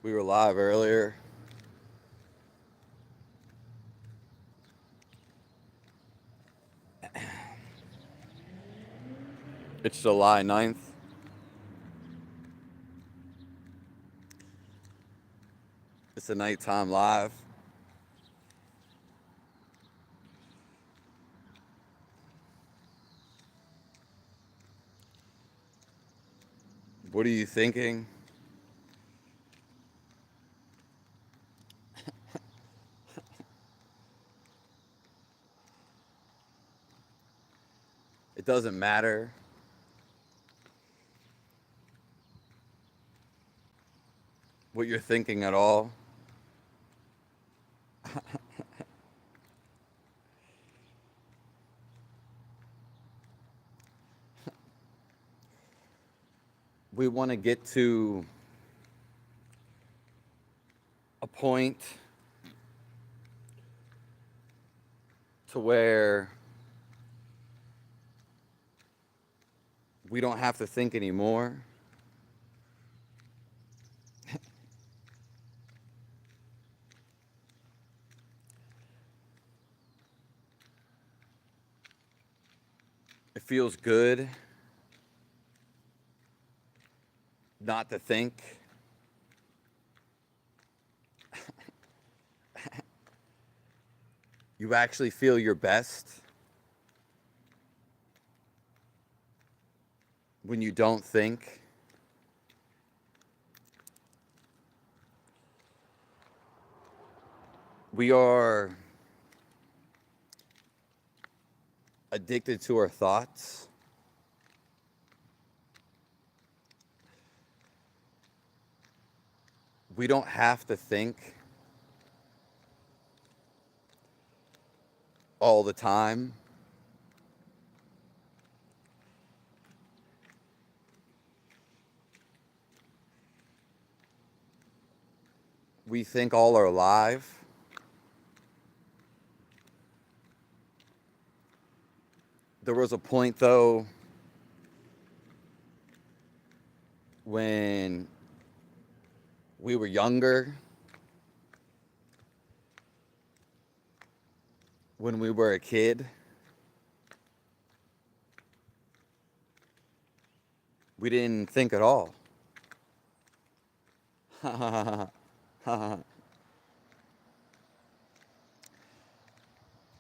We were live earlier. It's July 9th. It's a nighttime live. What are you thinking? It doesn't matter what you're thinking at all. We want to get to a point to where we don't have to think anymore. It feels good not to think. You actually feel your best when you don't think. We are addicted to our thoughts. We don't have to think all the time. We think all our life. There was a point, though, when we were younger, when we were a kid, we didn't think at all.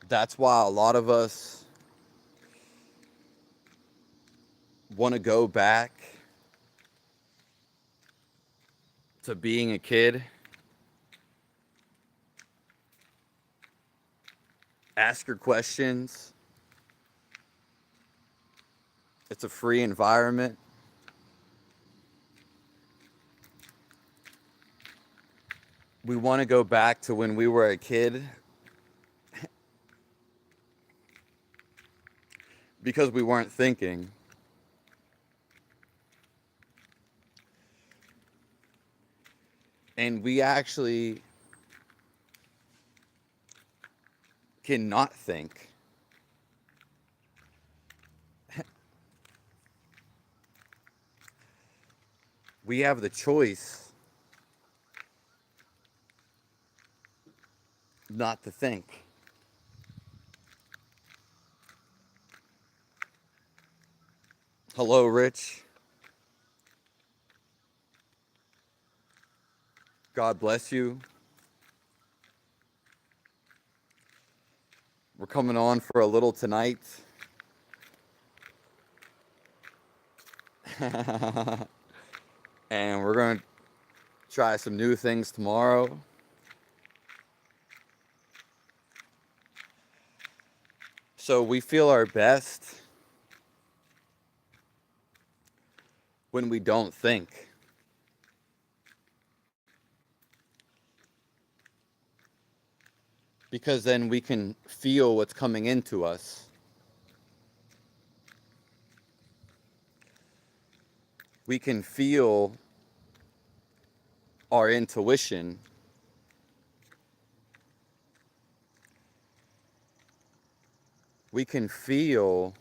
That's why a lot of us want to go back to being a kid. Ask your questions. It's a free environment. We want to go back to when we were a kid because we weren't thinking. And we actually cannot think. We have the choice not to think. Hello, Rich. God bless you. We're coming on for a little tonight. And we're going to try some new things tomorrow. So we feel our best when we don't think. Because then we can feel what's coming into us. We can feel our intuition. We can feel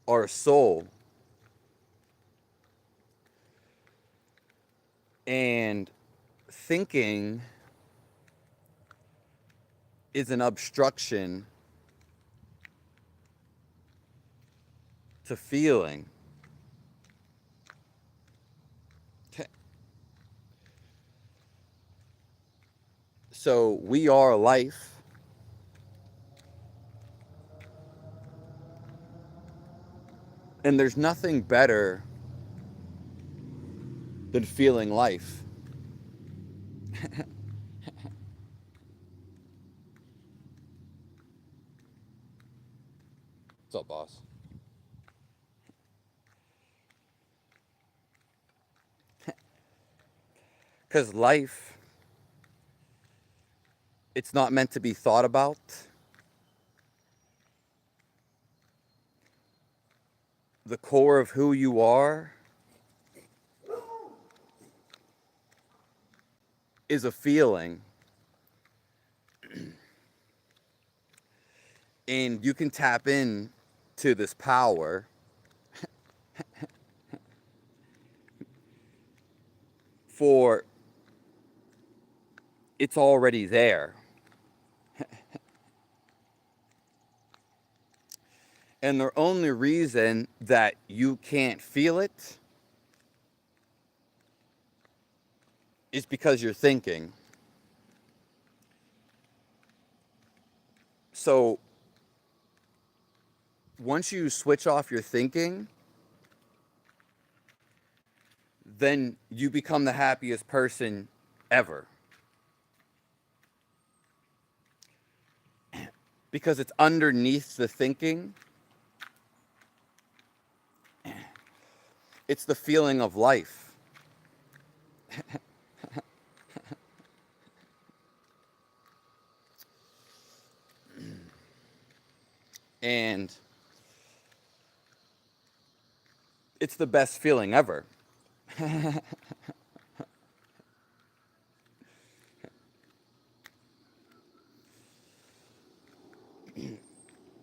our soul. And thinking is an obstruction to feeling. So we are life. And there's nothing better than feeling life. What's up, boss? Because life, it's not meant to be thought about. The core of who you are is a feeling. And you can tap in to this power for it's already there. And the only reason that you can't feel it is because you're thinking. So once you switch off your thinking, then you become the happiest person ever. Because it's underneath the thinking. It's the feeling of life. And it's the best feeling ever.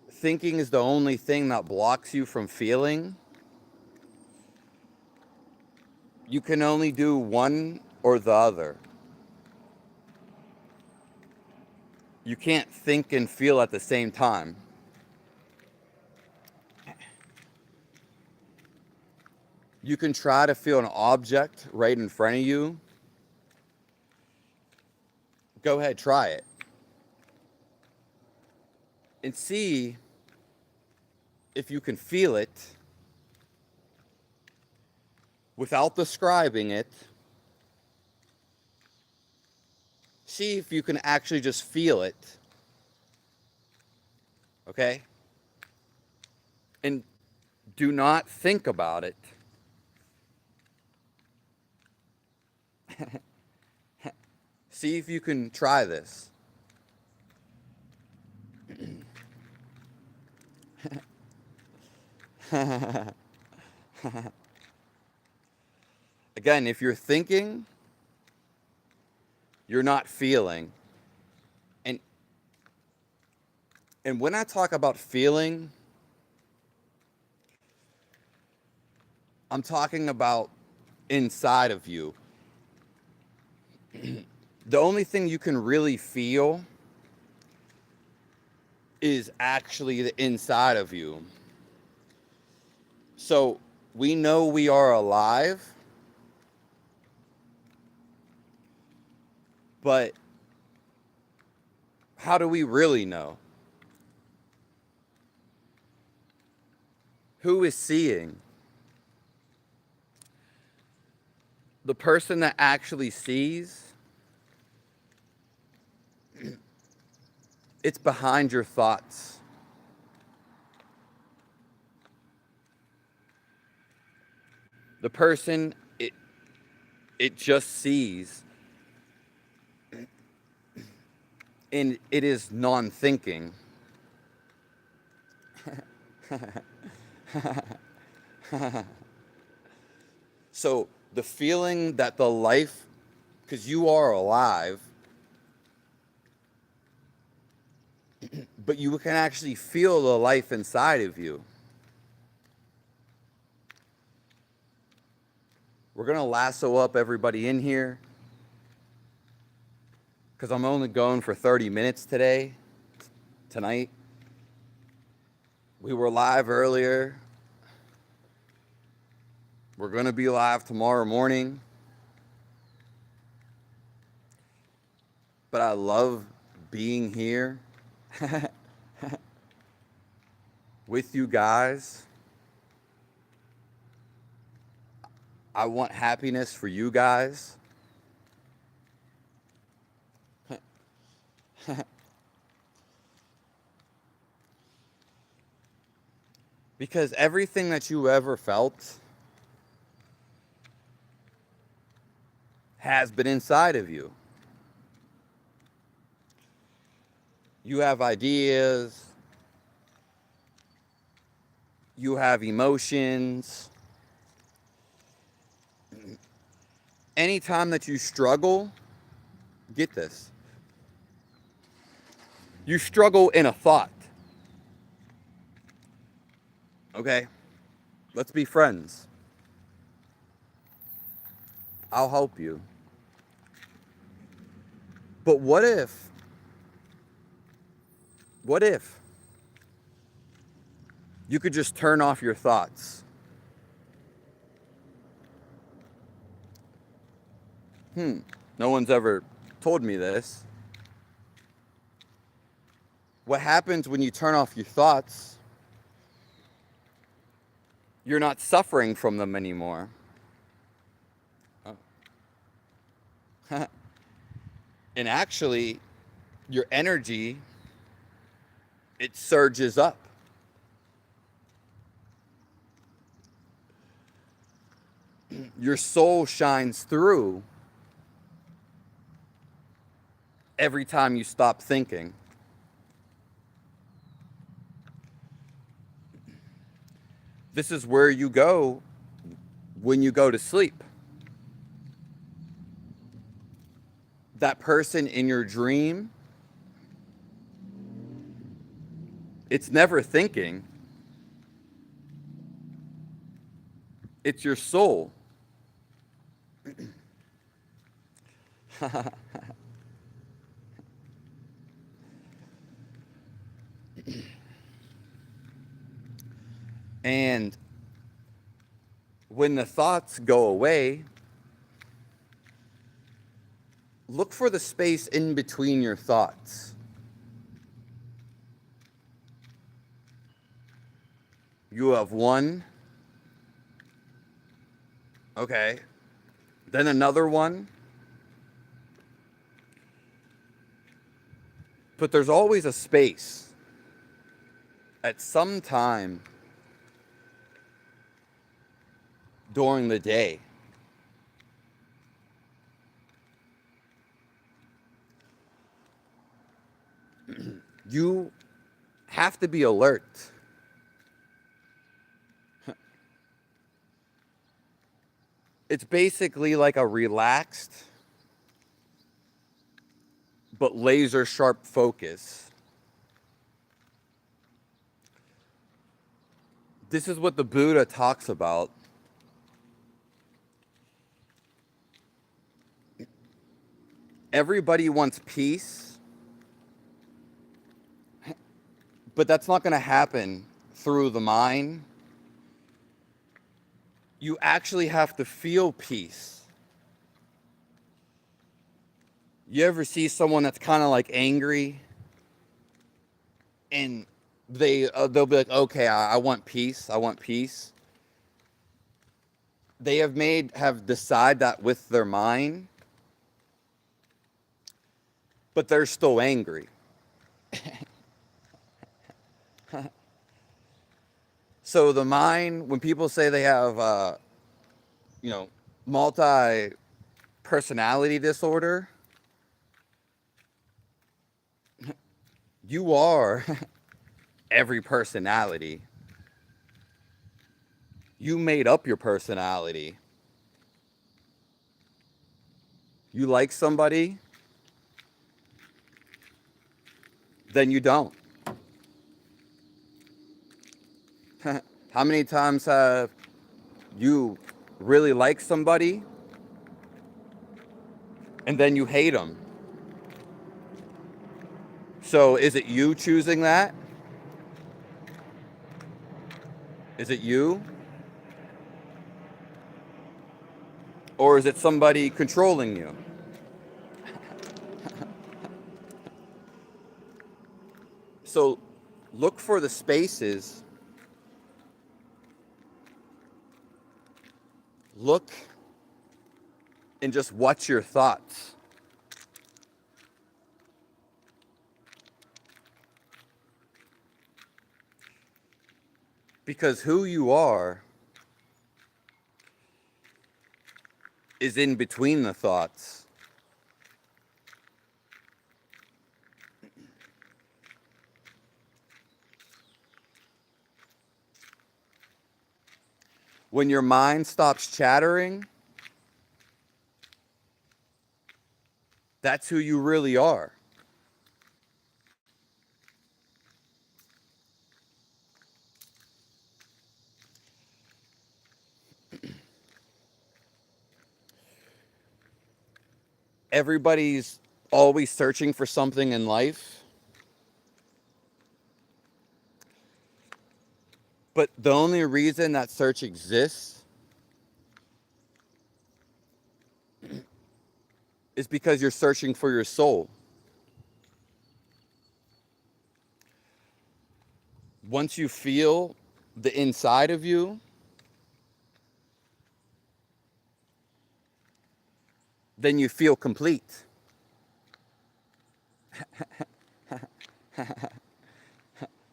Thinking is the only thing that blocks you from feeling. You can only do one or the other. You can't think and feel at the same time. You can try to feel an object right in front of you. Go ahead, try it. And see if you can feel it without describing it. See if you can actually just feel it. Okay? And do not think about it. See if you can try this. Again, if you're thinking, you're not feeling. And when I talk about feeling, I'm talking about inside of you. The only thing you can really feel is actually the inside of you. So we know we are alive, but how do we really know? Who is seeing? The person that actually sees, it's behind your thoughts. The person, it just sees. And it is non-thinking. So the feeling that the life, because you are alive, but you can actually feel the life inside of you. We're going to lasso up everybody in here because I'm only going for 30 minutes tonight. We were live earlier. We're going to be live tomorrow morning. But I love being here with you guys. I want happiness for you guys. Because everything that you ever felt has been inside of you. You have ideas. You have emotions. Anytime that you struggle, get this. You struggle in a thought. Okay? Let's be friends. I'll help you. But what if you could just turn off your thoughts? No one's ever told me this. What happens when you turn off your thoughts? You're not suffering from them anymore. Oh. And actually, your energy, it surges up. Your soul shines through every time you stop thinking. This is where you go when you go to sleep. That person in your dream, it's never thinking. It's your soul. And when the thoughts go away, look for the space in between your thoughts. You have one. Okay. Then another one. But there's always a space at some time during the day. You have to be alert. It's basically like a relaxed but laser sharp focus. This is what the Buddha talks about. Everybody wants peace, but that's not going to happen through the mind. You actually have to feel peace. You ever see someone that's kind of like angry and they'll be like, okay, I want peace. I want peace. They have decided that with their mind, but they're still angry. So the mind, when people say they have, multi-personality disorder, you are every personality. You made up your personality. You like somebody, then you don't. How many times have you really like somebody and then you hate them. So is it you choosing that? Is it you? Or is it somebody controlling you? So look for the spaces. Look and just watch your thoughts. Because who you are is in between the thoughts. When your mind stops chattering, that's who you really are. Everybody's always searching for something in life. But the only reason that search exists is because you're searching for your soul. Once you feel the inside of you, then you feel complete.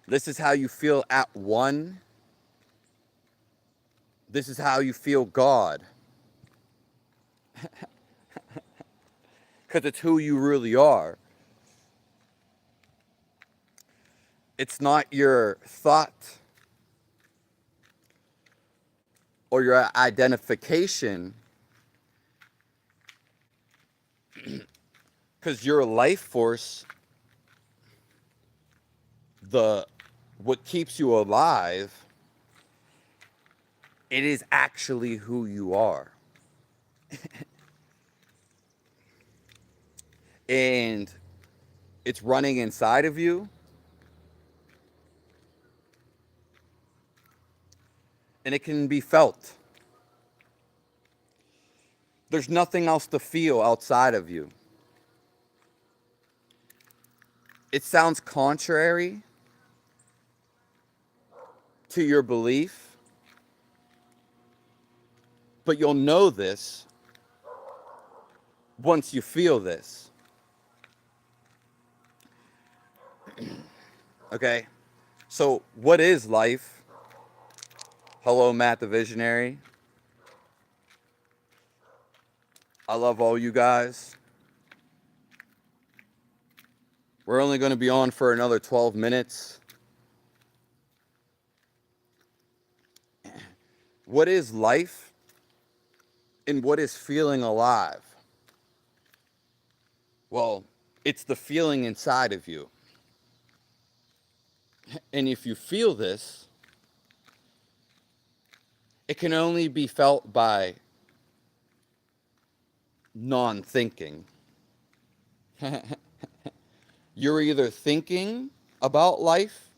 This is how you feel at one. This is how you feel God. Because it's who you really are. It's not your thought or your identification. Because your life force, what keeps you alive, it is actually who you are. And it's running inside of you. And it can be felt. There's nothing else to feel outside of you. It sounds contrary to your belief, but you'll know this once you feel this. Okay? So, what is life? Hello, Matt the Visionary. I love all you guys. We're only going to be on for another 12 minutes. What is life and what is feeling alive? Well, it's the feeling inside of you. And if you feel this, it can only be felt by non-thinking. You're either thinking about life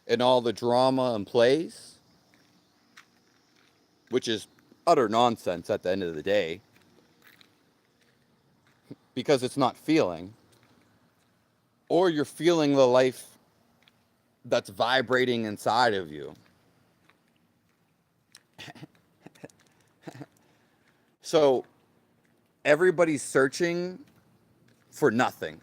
and all the drama and plays, which is utter nonsense at the end of the day, because it's not feeling, or you're feeling the life that's vibrating inside of you. So everybody's searching for nothing.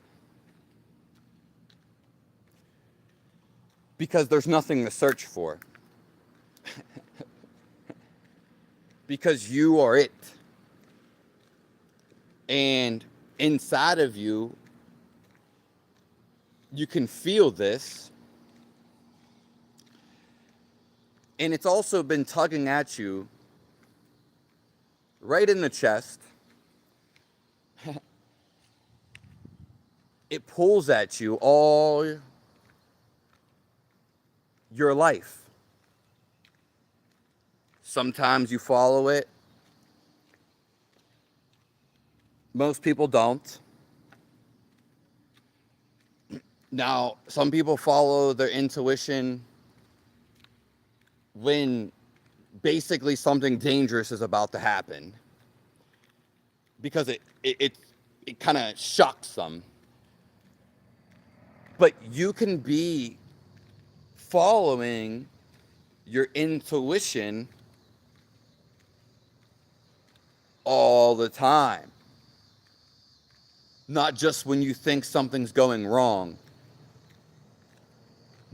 Because there's nothing to search for. Because you are it. And inside of you, you can feel this. And it's also been tugging at you right in the chest. It pulls at you all your life. Sometimes you follow it, Most people don't. Now, some people follow their intuition when basically something dangerous is about to happen, because it kind of shocks them. But you can be following your intuition all the time, not just when you think something's going wrong.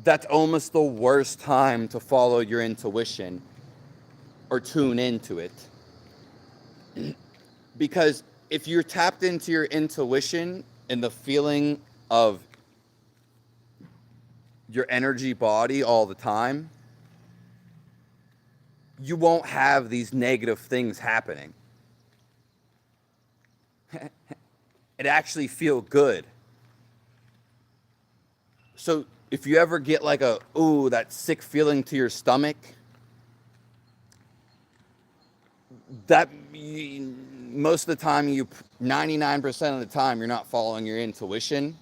That's almost the worst time to follow your intuition or tune into it. Because if you're tapped into your intuition and the feeling of your energy body all the time, you won't have these negative things happening. It actually feel good. So if you ever get like that sick feeling to your stomach, that most of the time, 99% of the time, you're not following your intuition,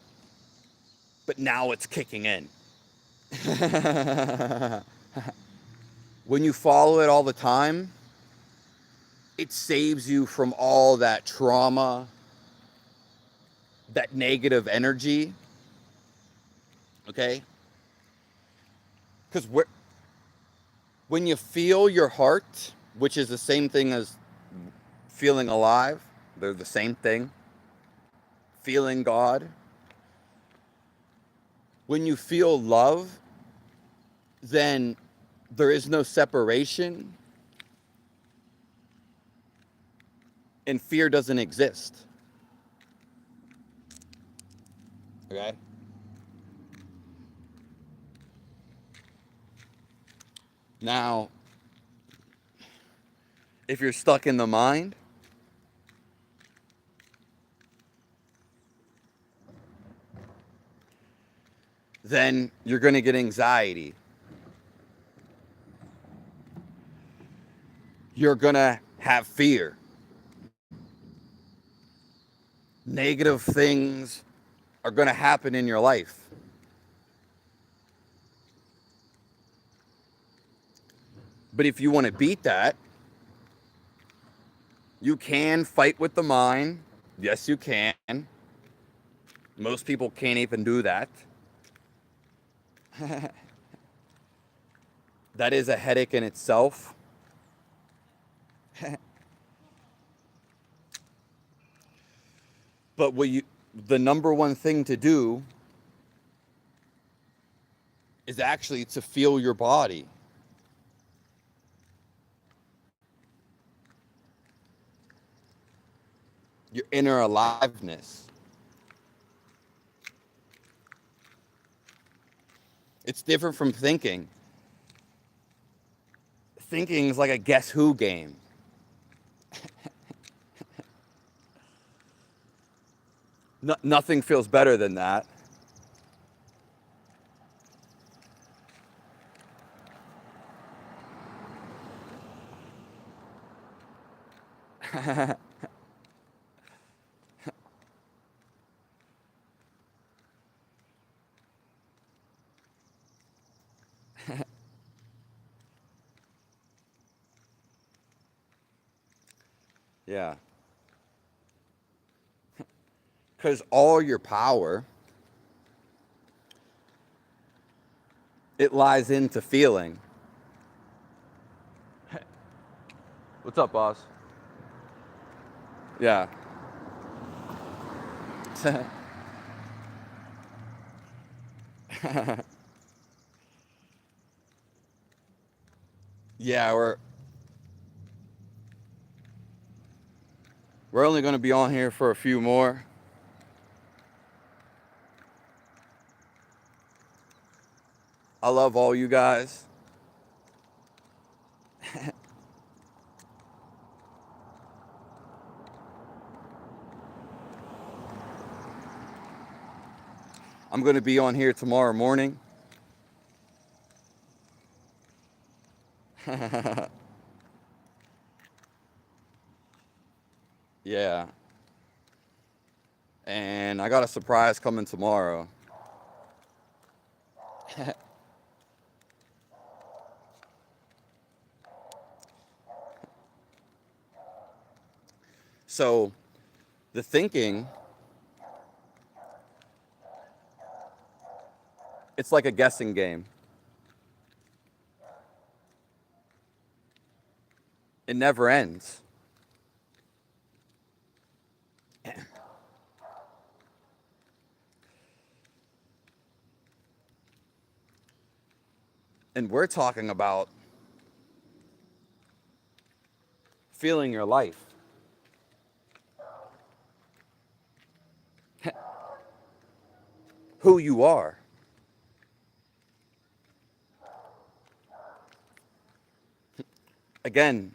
but now it's kicking in. When you follow it all the time, it saves you from all that trauma, that negative energy. Okay? Because when you feel your heart, which is the same thing as feeling alive, they're the same thing. Feeling God. When you feel love, then there is no separation, and fear doesn't exist. Okay? Now, if you're stuck in the mind, then you're going to get anxiety. You're going to have fear. Negative things are going to happen in your life. But if you want to beat that, you can fight with the mind. Yes, you can. Most people can't even do that. That is a headache in itself. But the number one thing to do is actually to feel your body. Your inner aliveness. It's different from thinking. Thinking is like a guess who game. Nothing feels better than that. Yeah. Because all your power, it lies into feeling. What's up, boss? Yeah. Yeah, we're only going to be on here for a few more. I love all you guys. I'm going to be on here tomorrow morning. Yeah. And I got a surprise coming tomorrow. So the thinking, it's like a guessing game. It never ends. And we're talking about feeling your life. Who you are. Again,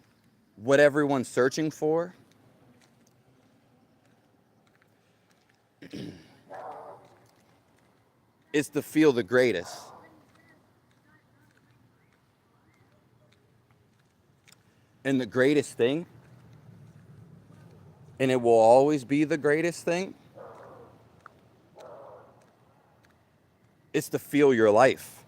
what everyone's searching for is to feel the greatest. And the greatest thing, and it will always be the greatest thing, is to feel your life.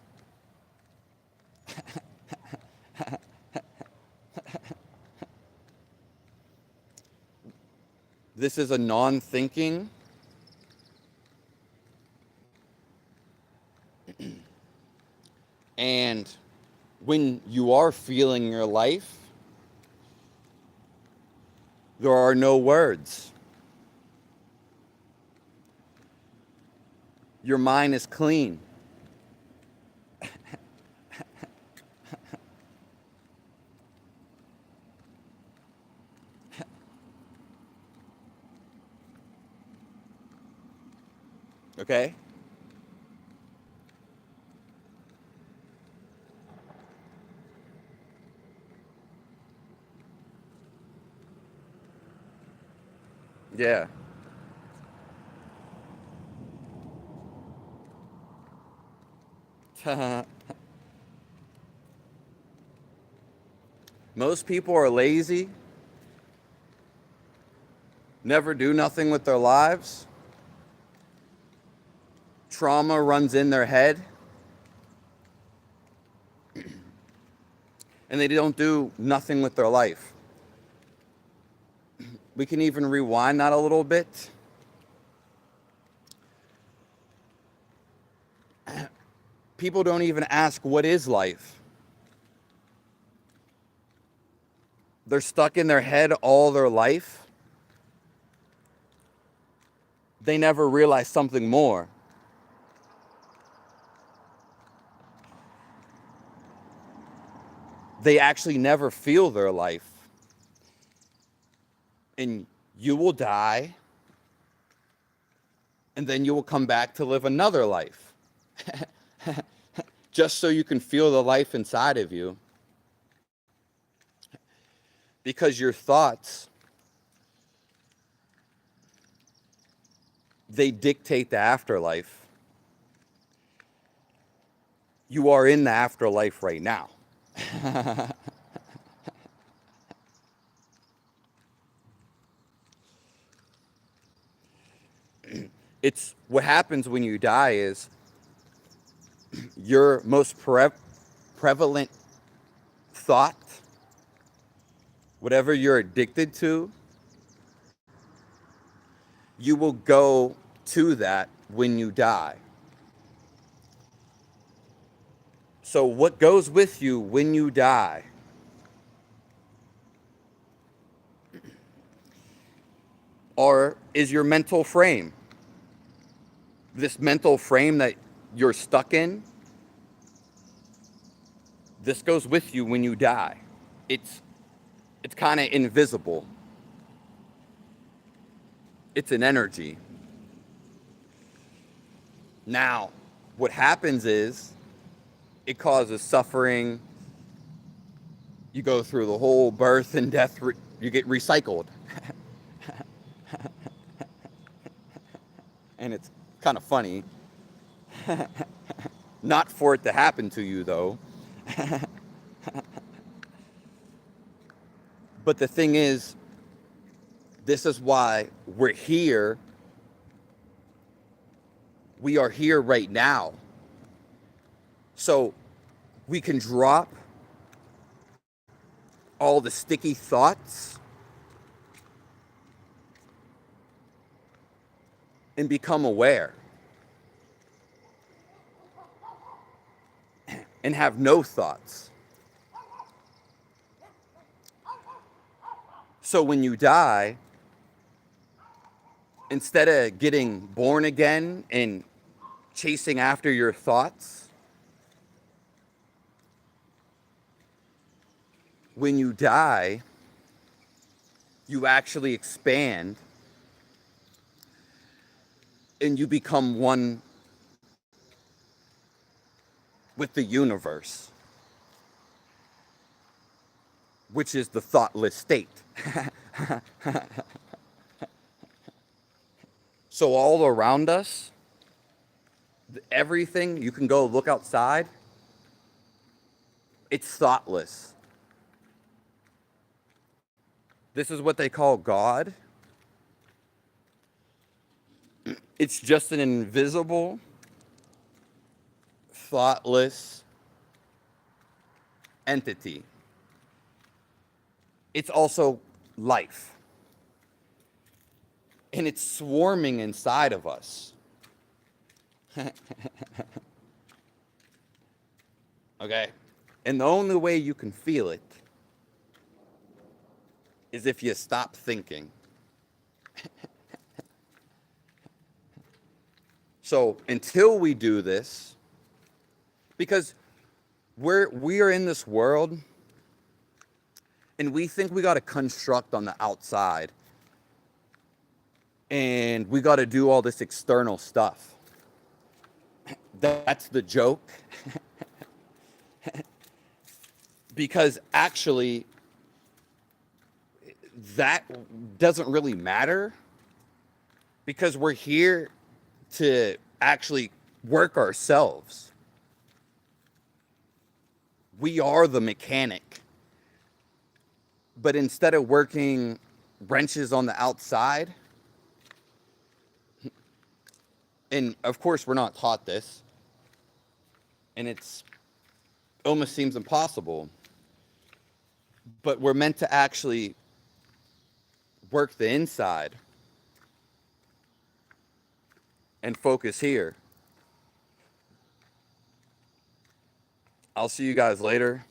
This is a non-thinking, and when you are feeling your life, there are no words. Your mind is clean. Okay? Yeah. Most people are lazy, never do nothing with their lives. Trauma runs in their head, and they don't do nothing with their life. We can even rewind that a little bit. People don't even ask, what is life? They're stuck in their head all their life. They never realize something more. They actually never feel their life. And you will die, and then you will come back to live another life. Just so you can feel the life inside of you. Because your thoughts, they dictate the afterlife. You are in the afterlife right now. It's what happens when you die is your most prevalent thought, whatever you're addicted to, you will go to that when you die. So what goes with you when you die? Or is your mental frame. This mental frame that you're stuck in, this goes with you when you die. It's kind of invisible. It's an energy. Now, what happens is it causes suffering. You go through the whole birth and death, you get recycled. And it's kind of funny. Not for it to happen to you, though. But the thing is, this is why we're here We are here right now. So we can drop all the sticky thoughts and become aware and have no thoughts. So when you die, instead of getting born again and chasing after your thoughts, when you die, you actually expand and you become one with the universe, which is the thoughtless state. So all around us, everything, you can go look outside, it's thoughtless. This is what they call God. It's just an invisible, thoughtless entity. It's also life. And it's swarming inside of us. Okay? And the only way you can feel it is if you stop thinking. So until we do this, because we are in this world and we think we got to construct on the outside and we got to do all this external stuff. That's the joke. Because actually, that doesn't really matter because we're here to actually work ourselves. We are the mechanic. But instead of working wrenches on the outside, and of course we're not taught this, and it's almost seems impossible, but we're meant to actually work the inside and focus here. I'll see you guys later.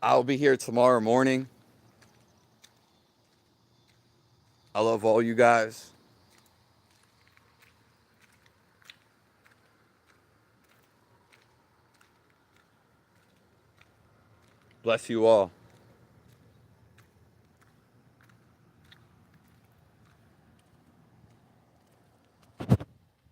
I'll be here tomorrow morning. I love all you guys. Bless you all.